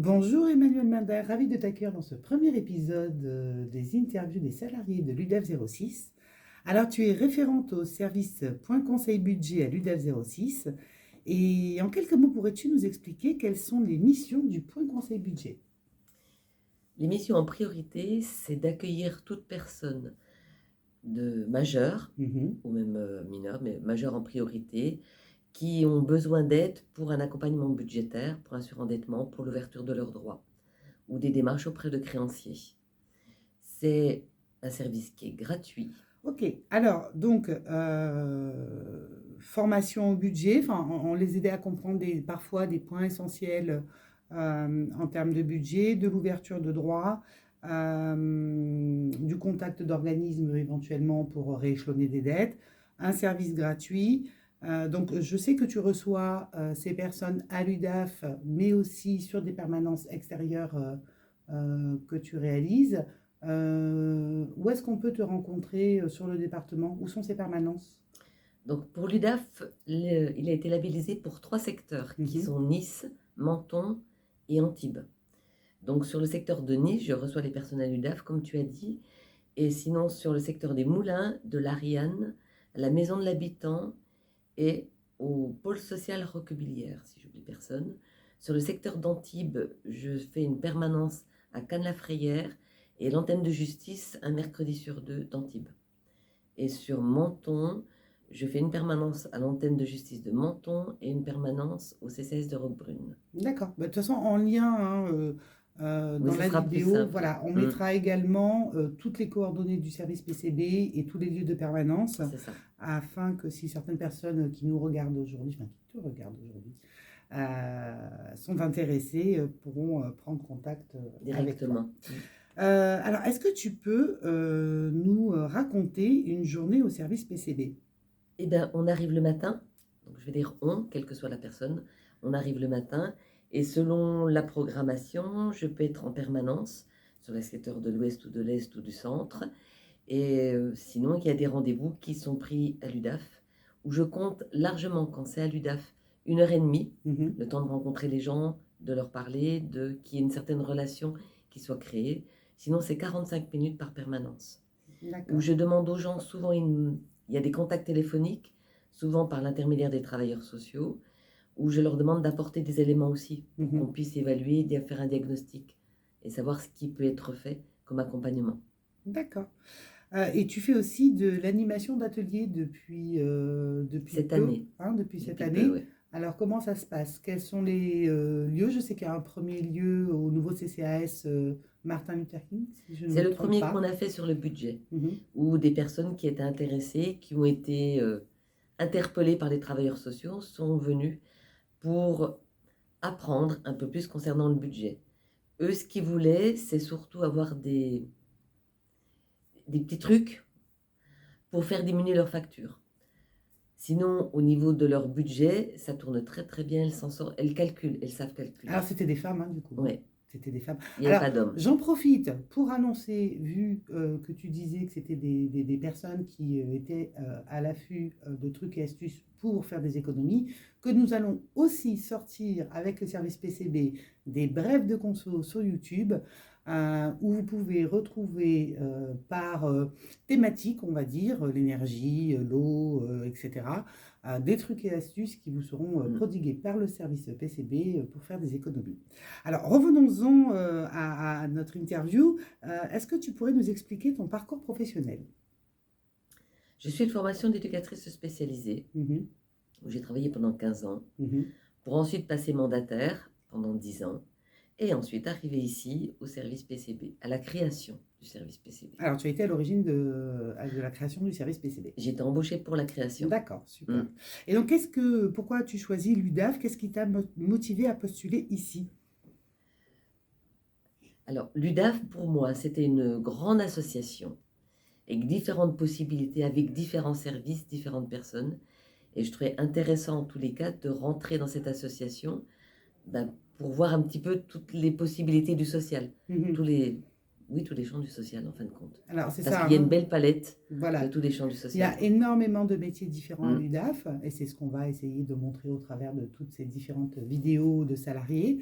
Bonjour Emmanuel Minder, ravi de t'accueillir dans ce premier épisode des interviews des salariés de l'UDEF 06. Alors tu es référente au service Point Conseil Budget à l'UDEF 06 et en quelques mots pourrais-tu nous expliquer quelles sont les missions du Point Conseil Budget? Les missions en priorité, c'est d'accueillir toute personne de majeure, Mhm. ou même mineure, mais majeure en priorité, qui ont besoin d'aide pour un accompagnement budgétaire, pour un surendettement, pour l'ouverture de leurs droits, ou des démarches auprès de créanciers. C'est un service qui est gratuit. Ok, alors donc formation au budget, enfin on les aidait à comprendre parfois des points essentiels en termes de budget, de l'ouverture de droits, du contact d'organismes éventuellement pour rééchelonner des dettes, un service gratuit. Donc je sais que tu reçois ces personnes à l'UDAF, mais aussi sur des permanences extérieures que tu réalises. Où est-ce qu'on peut te rencontrer sur le département? Où sont ces permanences? Donc pour l'UDAF, il a été labellisé pour 3 secteurs, qui Mhm. sont Nice, Menton et Antibes. Donc sur le secteur de Nice, je reçois les personnes à l'UDAF, comme tu as dit. Et sinon, sur le secteur des Moulins, de l'Ariane, à la Maison de l'Habitant et au pôle social Roquebillière, si j'oublie personne. Sur le secteur d'Antibes, je fais une permanence à Cannes-la-Frayère et l'antenne de justice un mercredi sur deux d'Antibes. Et sur Menton, je fais une permanence à l'antenne de justice de Menton et une permanence au CCS de Roquebrune. D'accord. Bah, de toute façon, en lien hein, Oui, dans ce la sera plus vidéo, simple. voilà, on mettra également toutes les coordonnées du service PCB et tous les lieux de permanence C'est ça, afin que si certaines personnes qui nous regardent aujourd'hui, enfin qui te regardent aujourd'hui, sont intéressées, pourront prendre contact avec toi. directement. Alors, est-ce que tu peux nous raconter une journée au service PCB? Eh bien, on arrive le matin, donc je vais dire on, quelle que soit la personne, on arrive le matin, et selon la programmation, je peux être en permanence sur les secteurs de l'ouest ou de l'est ou du centre, et sinon, il y a des rendez-vous qui sont pris à l'UDAF, où je compte largement, quand c'est à l'UDAF, 1 heure et demie, Mhm. le temps de rencontrer les gens, de leur parler, qu'il y ait une certaine relation qui soit créée. Sinon, c'est 45 minutes par permanence où D'accord. je demande aux gens, souvent il y a des contacts téléphoniques, souvent par l'intermédiaire des travailleurs sociaux, où je leur demande d'apporter des éléments aussi pour qu'on Mhm. puisse évaluer, faire un diagnostic et savoir ce qui peut être fait comme accompagnement. D'accord. Et tu fais aussi de l'animation d'ateliers depuis Cette peu, année, hein, depuis cette depuis peu, année. oui. Alors, comment ça se passe? Quels sont les lieux? Je sais qu'il y a un premier lieu au nouveau CCAS Martin Luther King, si je ne C'est me le trompe premier pas. qu'on a fait sur le budget, Mhm. où des personnes qui étaient intéressées, qui ont été interpellées par les travailleurs sociaux, sont venues pour apprendre un peu plus concernant le budget. Eux, ce qu'ils voulaient, c'est surtout avoir des petits trucs pour faire diminuer leurs factures. Sinon, au niveau de leur budget, ça tourne très très bien, elles s'en sortent, elles calculent, elles savent calculer. Alors, c'était des femmes, hein, du coup, hein. Ouais, C'était des femmes. il n'y avait Alors, pas d'hommes. j'en profite pour annoncer, vu que tu disais que c'était des personnes qui étaient à l'affût de trucs et astuces pour faire des économies, que nous allons aussi sortir avec le service PCB des brèves de conso sur YouTube, où vous pouvez retrouver par thématique, on va dire, l'énergie, l'eau, etc., des trucs et astuces qui vous seront Mm. prodigués par le service PCB pour faire des économies. Alors, revenons-en à notre interview. Est-ce que tu pourrais nous expliquer ton parcours professionnel? Je suis une formation d'éducatrice spécialisée, Mhm, où j'ai travaillé pendant 15 ans, mhm. pour ensuite passer mandataire pendant 10 ans, et ensuite arriver ici au service PCB, à la création du service PCB. Alors, tu as été à l'origine de la création du service PCB. J'ai été embauchée pour la création. D'accord, super. Mm. Et donc, pourquoi as-tu choisi l'UDAF? Qu'est-ce qui t'a motivé à postuler ici? Alors, l'UDAF, pour moi, c'était une grande association avec différentes possibilités, avec différents services, différentes personnes. Et je trouvais intéressant en tous les cas de rentrer dans cette association pour voir un petit peu toutes les possibilités du social, Mhm. tous les, oui, tous les champs du social en fin de compte. Alors, c'est Parce ça, qu'il y a une hein. belle palette de Voilà. tous les champs du Il y social. a énormément de métiers différents à Mm. l'UDAF et c'est ce qu'on va essayer de montrer au travers de toutes ces différentes vidéos de salariés.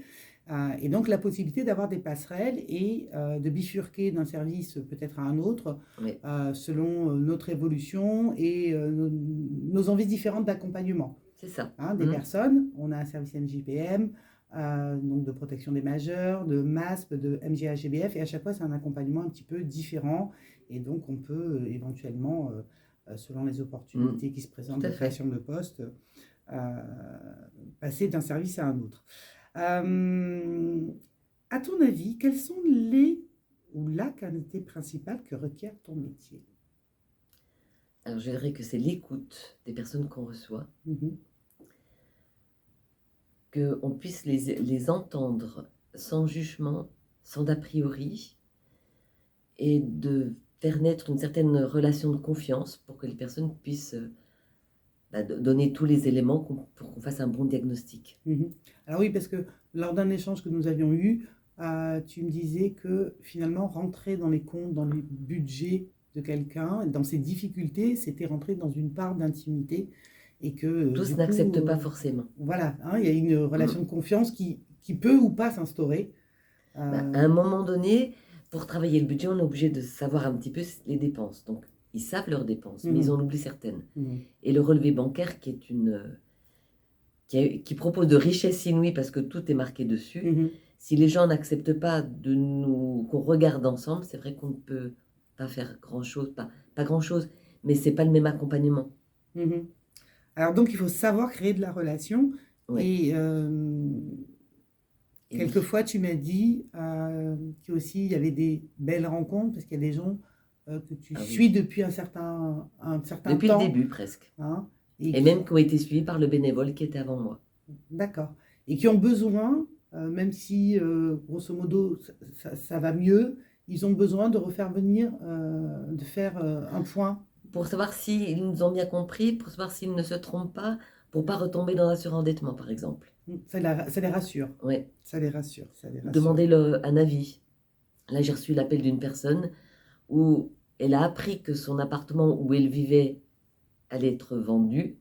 Et donc la possibilité d'avoir des passerelles et de bifurquer d'un service peut-être à un autre Oui. selon notre évolution et nos envies différentes d'accompagnement. C'est ça. Des personnes, on a un service MJPM, donc de protection des majeurs, de MASP, de MJA-GBF, et à chaque fois c'est un accompagnement un petit peu différent, et donc on peut éventuellement, selon les opportunités qui se présentent Tout à de fait. création de postes, passer d'un service à un autre. À ton avis, quelles sont les ou la qualité principale que requiert ton métier? Alors, je dirais que c'est l'écoute des personnes qu'on reçoit, qu'on puisse les entendre sans jugement, sans d'a priori, et de faire naître une certaine relation de confiance pour que les personnes puissent donner tous les éléments pour qu'on fasse un bon diagnostic. Alors oui, parce que lors d'un échange que nous avions eu, tu me disais que finalement, rentrer dans les comptes, dans les budgets de quelqu'un, dans ses difficultés, c'était rentrer dans une part d'intimité et que Tous du coup, n'acceptent pas forcément. voilà, il y a une relation de confiance qui peut ou pas s'instaurer. À un moment donné, pour travailler le budget, on est obligé de savoir un petit peu les dépenses. Donc, ils savent leurs dépenses, mais ils en oublient certaines. Et le relevé bancaire, qui propose de richesses inouïes parce que tout est marqué dessus, si les gens n'acceptent pas qu'on regarde ensemble, c'est vrai qu'on ne peut pas faire grand-chose, pas grand-chose, mais c'est pas le même accompagnement. Alors donc, il faut savoir créer de la relation. Oui. Et quelquefois, tu m'as dit qu'il y avait des belles rencontres, parce qu'il y a des gens que tu suis depuis un certain temps. Depuis le début, presque. Et même qui ont été suivis par le bénévole qui était avant moi. D'accord. Et qui ont besoin, même si, grosso modo, ça va mieux, ils ont besoin de refaire venir, de faire un point. Pour savoir s'ils nous ont bien compris, pour savoir s'ils ne se trompent pas, pour ne pas retomber dans un surendettement, par exemple. Ça les rassure. Oui. Ça les rassure. Demander un avis. Là, j'ai reçu l'appel d'une personne où elle a appris que son appartement où elle vivait allait être vendu,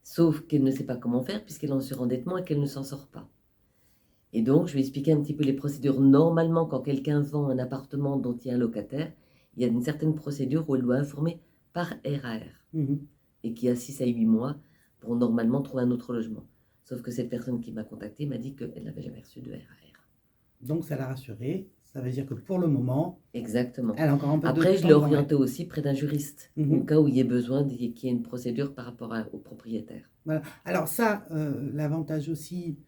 sauf qu'elle ne sait pas comment faire puisqu'elle est en surendettement et qu'elle ne s'en sort pas. Et donc, je vais expliquer un petit peu les procédures. Normalement, quand quelqu'un vend un appartement dont il y a un locataire, il y a une certaine procédure où elle doit informer par RAR et qui a 6 à 8 mois pour normalement trouver un autre logement. Sauf que cette personne qui m'a contacté m'a dit qu'elle n'avait jamais reçu de RAR. Donc, ça l'a rassurée. Ça veut dire que pour le moment, exactement. Elle a encore un peu Après, je l'ai orienté aussi près d'un juriste, au cas où il y ait besoin qu'il y ait une procédure par rapport au propriétaire. Voilà. Alors ça, l'avantage aussi,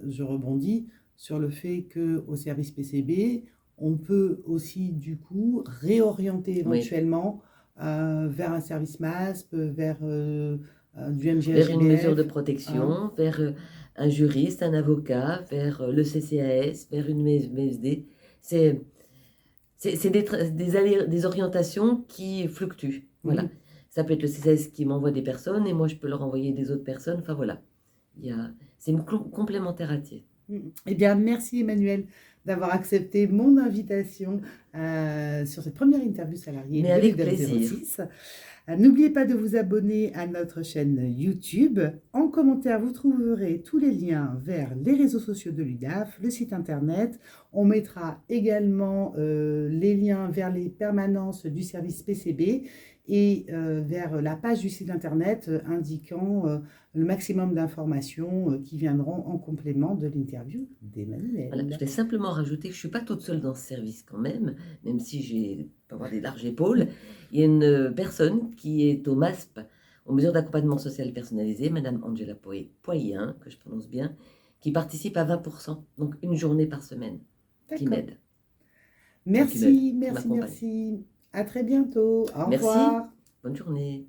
je rebondis sur le fait qu'au service PCB, on peut aussi du coup réorienter éventuellement vers un service MASP, vers du MGA-GBF. Vers une mesure de protection, vers un juriste, un avocat, vers le CCAS, vers une MSD. C'est des orientations qui fluctuent. Voilà. Ça peut être le CCAS qui m'envoie des personnes et moi je peux leur envoyer des autres personnes. Enfin voilà. C'est une complémentarité. Eh bien, merci Emmanuel d'avoir accepté mon invitation sur cette première interview salariée. Mais avec plaisir. N'oubliez pas de vous abonner à notre chaîne YouTube. En commentaire, vous trouverez tous les liens vers les réseaux sociaux de l'UDAF, le site internet. On mettra également les liens vers les permanences du service PCB et vers la page du site internet indiquant le maximum d'informations qui viendront en complément de l'interview d'Emmanuel. Voilà, je vais simplement rajouter que je ne suis pas toute seule dans ce service quand même si je peux avoir des larges épaules. Il y a une personne qui est au MASP, aux mesures d'accompagnement social personnalisé, Madame Angela Poyen, que je prononce bien, qui participe à 20%, donc une journée par semaine, qui m'aide. Merci. À très bientôt. Au revoir. Bonne journée.